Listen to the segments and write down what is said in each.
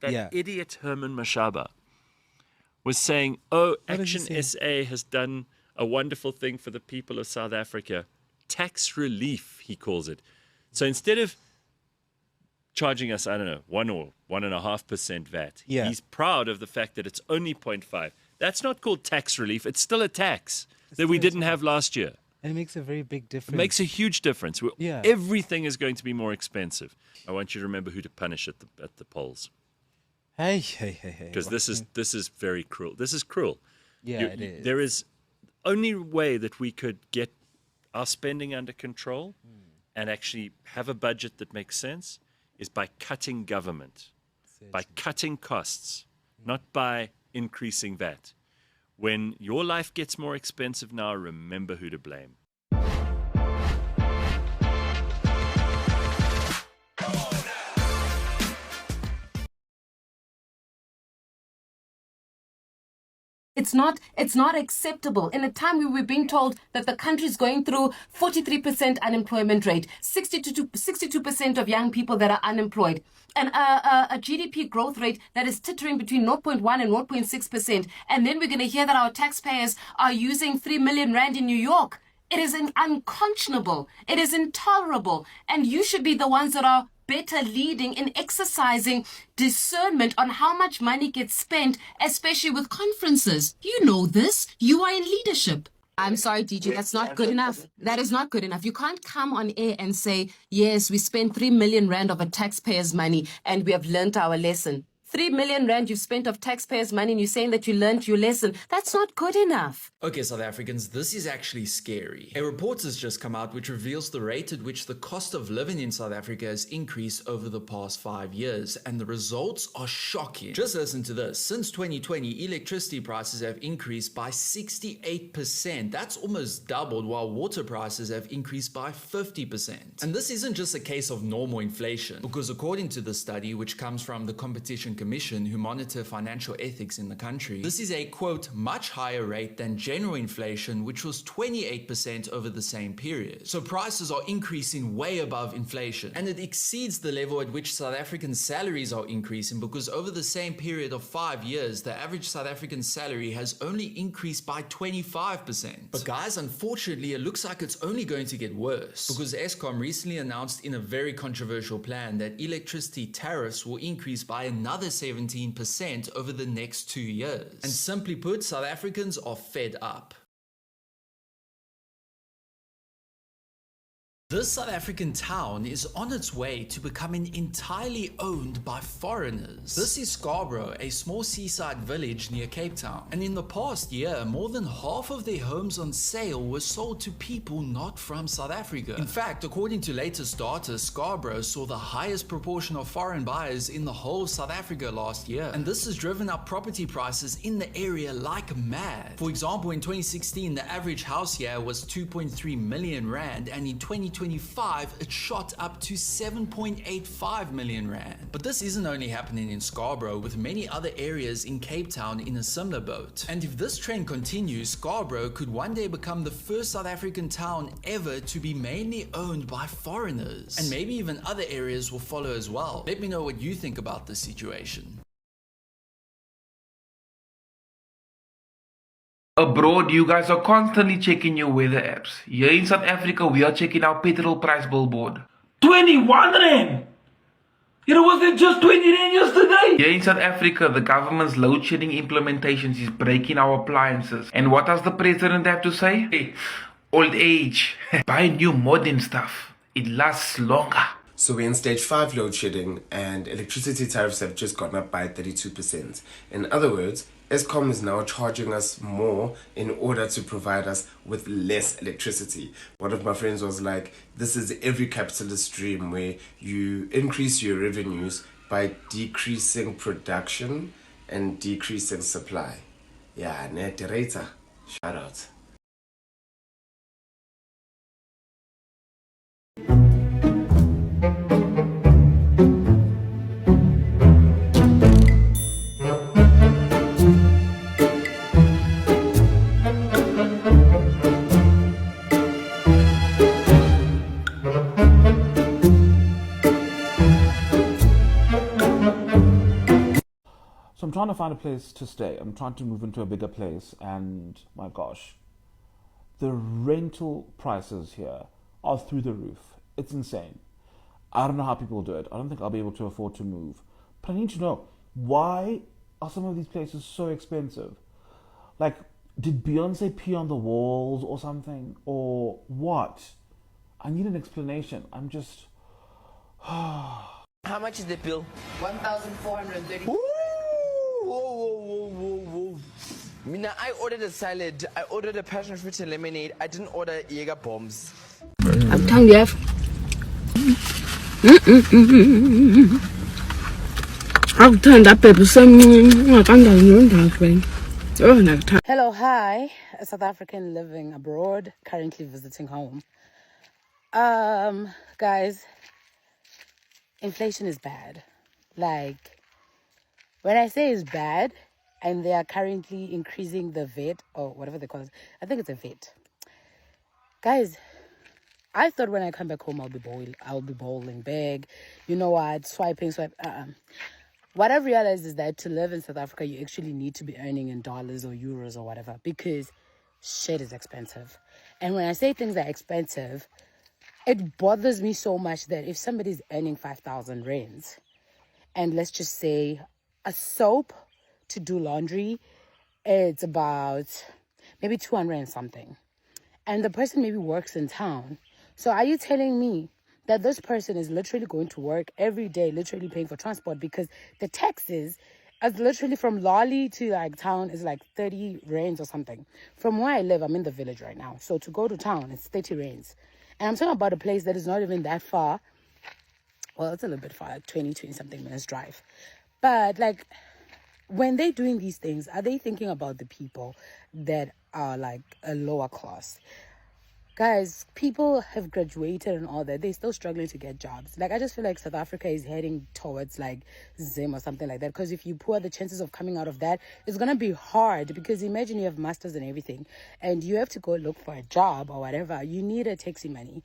that Yeah. idiot Herman Mashaba was saying, oh, What did he Action say? SA has done a wonderful thing for the people of South Africa. Tax relief, he calls it. So instead of charging us, I don't know, 1 or 1.5% VAT, Yeah. he's proud of the fact that it's only 0.5. That's not called tax relief. It's still a tax that we still a didn't have last year. And it makes a very big difference. It makes a huge difference. Yeah. Everything is going to be more expensive. I want you to remember who to punish at the polls, Hey. because this is very cruel. This is cruel. Yeah, it is. There is only way that we could get our spending under control and actually have a budget that makes sense is by cutting government, by cutting costs, not by increasing VAT. When your life gets more expensive now, remember who to blame. It's not acceptable. In a time where we're being told that the country is going through 43% unemployment rate, 62% of young people that are unemployed, and a GDP growth rate that is tittering between 0.1 and 0.6%. And then we're going to hear that our taxpayers are using 3 million rand in New York. It is unconscionable. It is intolerable. And you should be the ones that are better leading in exercising discernment on how much money gets spent, especially with conferences. You know this. You are in leadership. I'm sorry, DJ, that's not good enough. That is not good enough. You can't come on air and say, yes, we spent 3 million rand of a taxpayer's money and we have learnt our lesson. 3 million rand you've spent of taxpayers' money and you're saying that you learned your lesson. That's not good enough. Okay, South Africans, this is actually scary. A report has just come out which reveals the rate at which the cost of living in South Africa has increased over the past 5 years, and the results are shocking. Just listen to this. Since 2020, electricity prices have increased by 68%. That's almost doubled, while water prices have increased by 50%. And this isn't just a case of normal inflation, because according to the study, which comes from the Competition Commission, who monitor financial ethics in the country, this is a, quote, much higher rate than general inflation, which was 28% over the same period. So prices are increasing way above inflation, and it exceeds the level at which South African salaries are increasing, because over the same period of 5 years, the average South African salary has only increased by 25%. But guys, unfortunately, it looks like it's only going to get worse, because Eskom recently announced in a very controversial plan that electricity tariffs will increase by another 17% over the next 2 years. And simply put, South Africans are fed up. This South African town is on its way to becoming entirely owned by foreigners. This is Scarborough, a small seaside village near Cape Town. And in the past year, more than half of their homes on sale were sold to people not from South Africa. In fact, according to latest data, Scarborough saw the highest proportion of foreign buyers in the whole of South Africa last year. And this has driven up property prices in the area like mad. For example, in 2016, the average house here was 2.3 million rand, and in 2025, it shot up to 7.85 million rand. But this isn't only happening in Scarborough, with many other areas in Cape Town in a similar boat. And if this trend continues, Scarborough could one day become the first South African town ever to be mainly owned by foreigners. And maybe even other areas will follow as well. Let me know what you think about this situation. Abroad, you guys are constantly checking your weather apps. Here in South Africa, we are checking our petrol price billboard. 21 rand! Was it just 20 rand yesterday? Here in South Africa, the government's load shedding implementations is breaking our appliances. And what does the president have to say? Hey, old age. Buy new modern stuff. It lasts longer. So we're in stage 5 load shedding, and electricity tariffs have just gone up by 32%. In other words, Eskom is now charging us more in order to provide us with less electricity. One of my friends was like, this is every capitalist dream where you increase your revenues by decreasing production and decreasing supply. Yeah, narrator, shout out. So I'm trying to find a place to stay. I'm trying to move into a bigger place, and my gosh, the rental prices here are through the roof. It's insane. I don't know how people do it. I don't think I'll be able to afford to move. But I need to know, why are some of these places so expensive? Like, did Beyonce pee on the walls or something? Or what? I need an explanation. I'm just. How much is the bill? 1,430. Woo! Whoa. Mina, I ordered a salad. I ordered a passion fruit and lemonade. I didn't order Jaeger bombs. I'm telling you. I'll turn that paper Hello, hi. A South African living abroad, currently visiting home. Guys, inflation is bad. Like, when I say it's bad, and they are currently increasing the VAT, or whatever they call it, I think it's a VAT. Guys, I thought when I come back home, I'll be bowling big. You know what? Swipe. What I've realized is that to live in South Africa, you actually need to be earning in dollars or euros or whatever, because shit is expensive. And when I say things are expensive, it bothers me so much that if somebody's earning 5,000 rands, and let's just say a soap to do laundry, it's about maybe 200 and something, and the person maybe works in town. So are you telling me that this person is literally going to work every day, literally paying for transport, because the taxes, as literally from Lolly to like town is like 30 rands or something. From where I live, I'm in the village right now, so to go to town it's 30 rands, and I'm talking about a place that is not even that far. Well, it's a little bit far, like 20 something minutes drive. But like, when they're doing these things, are they thinking about the people that are like a lower class? Guys, people have graduated and all that. They're still struggling to get jobs. Like, I just feel like South Africa is heading towards like Zim or something like that. Because if you poor, the chances of coming out of that is going to be hard. Because imagine you have masters and everything, and you have to go look for a job or whatever. You need a taxi money.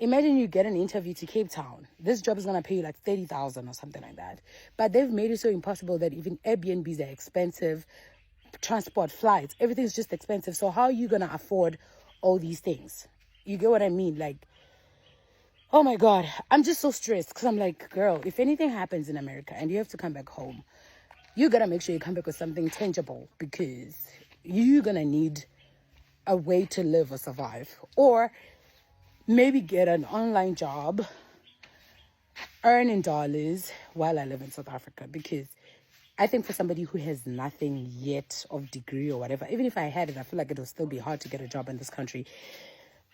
Imagine you get an interview to Cape Town. This job is going to pay you like 30,000 or something like that. But they've made it so impossible that even Airbnbs are expensive, transport, flights, everything's just expensive. So how are you going to afford all these things? You get what I mean? Like, oh my God, I'm just so stressed, because I'm like, girl, if anything happens in America and you have to come back home, you got to make sure you come back with something tangible, because you're going to need a way to live or survive. Or maybe get an online job, earn in dollars while I live in South Africa, because I think for somebody who has nothing yet of degree or whatever, even if I had it, I feel like it would still be hard to get a job in this country.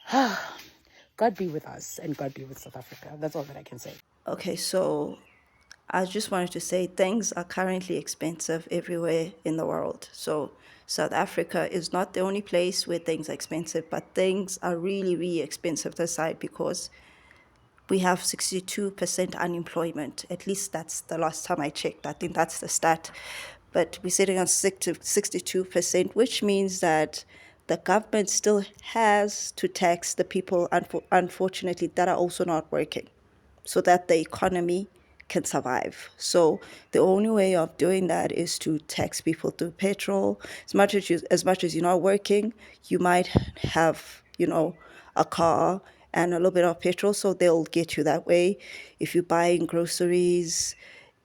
God be with us, and God be with South Africa. That's all that I can say. Okay, so I just wanted to say things are currently expensive everywhere in the world. So South Africa is not the only place where things are expensive, but things are really, really expensive this side, because we have 62% unemployment. At least that's the last time I checked. I think that's the stat. But we're sitting on 62%, which means that the government still has to tax the people, unfortunately, that are also not working, so that the economy can survive. So the only way of doing that is to tax people through petrol. As much as you're not working, you might have, a car and a little bit of petrol, so they'll get you that way. If you're buying groceries,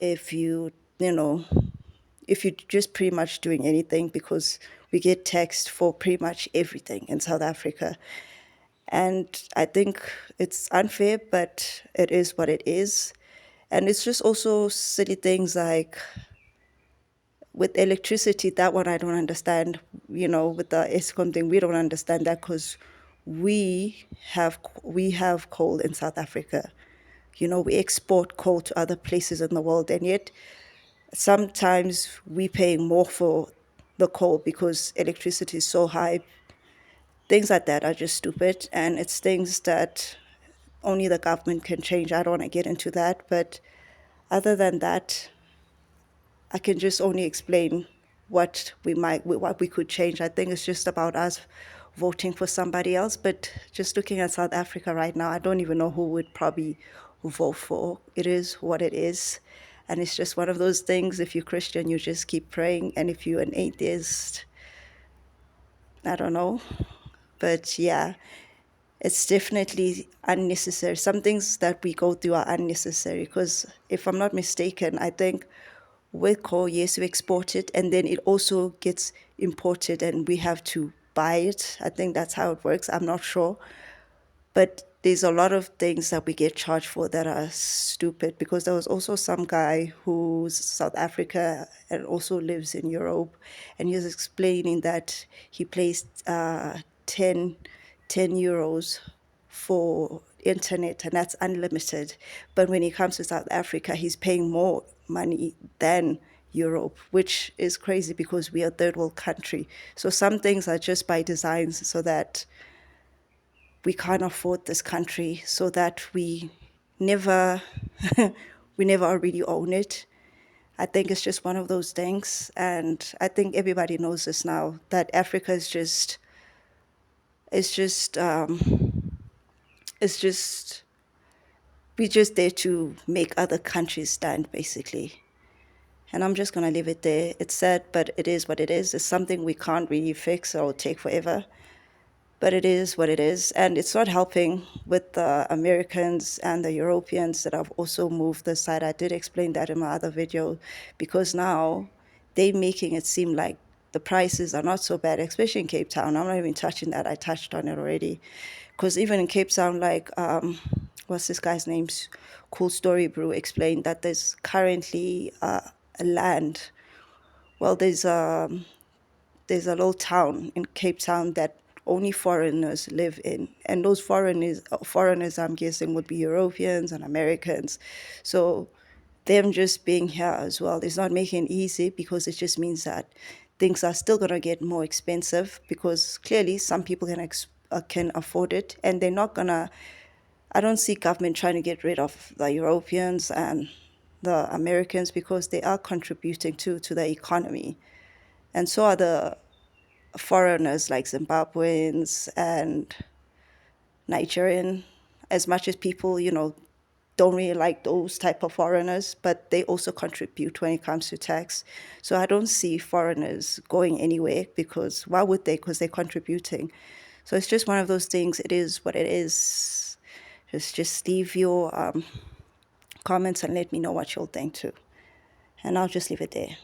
if if you're just pretty much doing anything, because we get taxed for pretty much everything in South Africa. And I think it's unfair, but it is what it is. And it's just also silly things like with electricity, that one I don't understand. With the ESCOM thing, we don't understand that, because we have coal in South Africa. We export coal to other places in the world, and yet sometimes we pay more for the coal because electricity is so high. Things like that are just stupid, and it's things that only the government can change. I don't want to get into that, but other than that, I can just only explain what we could change. I think it's just about us voting for somebody else. But just looking at South Africa right now, I don't even know who would probably vote for. It is what it is. And it's just one of those things. If you're Christian, you just keep praying. And if you're an atheist, I don't know. But yeah, it's definitely unnecessary. Some things that we go through are unnecessary because if I'm not mistaken, I think with coal, yes, we export it and then it also gets imported and we have to buy it. I think that's how it works. I'm not sure. But there's a lot of things that we get charged for that are stupid because there was also some guy who's South Africa and also lives in Europe, and he was explaining that he placed 10 euros for internet, and that's unlimited. But when he comes to South Africa, he's paying more money than Europe, which is crazy because we are a third world country. So some things are just by design so that we can't afford this country, so that we never we never already own it. I think it's just one of those things, and I think everybody knows this now, that Africa is just it's just it's just we're just there to make other countries stand, basically. And I'm just gonna leave it there. It's sad, but it is what it is. It's something we can't really fix or take forever. But it is what it is. And it's not helping with the Americans and the Europeans that have also moved this side. I did explain that in my other video, because now they're making it seem like the prices are not so bad, especially in Cape Town. I'm not even touching that. I touched on it already. Because even in Cape Town, like, what's this guy's name? Cool Story Brew explained that there's currently a land. Well, there's a little town in Cape Town that only foreigners live in. And those foreigners, I'm guessing, would be Europeans and Americans. So them just being here as well is not making it easy, because it just means that things are still going to get more expensive, because clearly some people can afford it, and they're not going to. I don't see government trying to get rid of the Europeans and the Americans, because they are contributing to the economy. And so are the foreigners like Zimbabweans and Nigerian, as much as people, don't really like those type of foreigners, but they also contribute when it comes to tax. So I don't see foreigners going anywhere, because why would they? Because they're contributing. So it's just one of those things. It is what it is. Just leave your comments and let me know what you'll think too. And I'll just leave it there.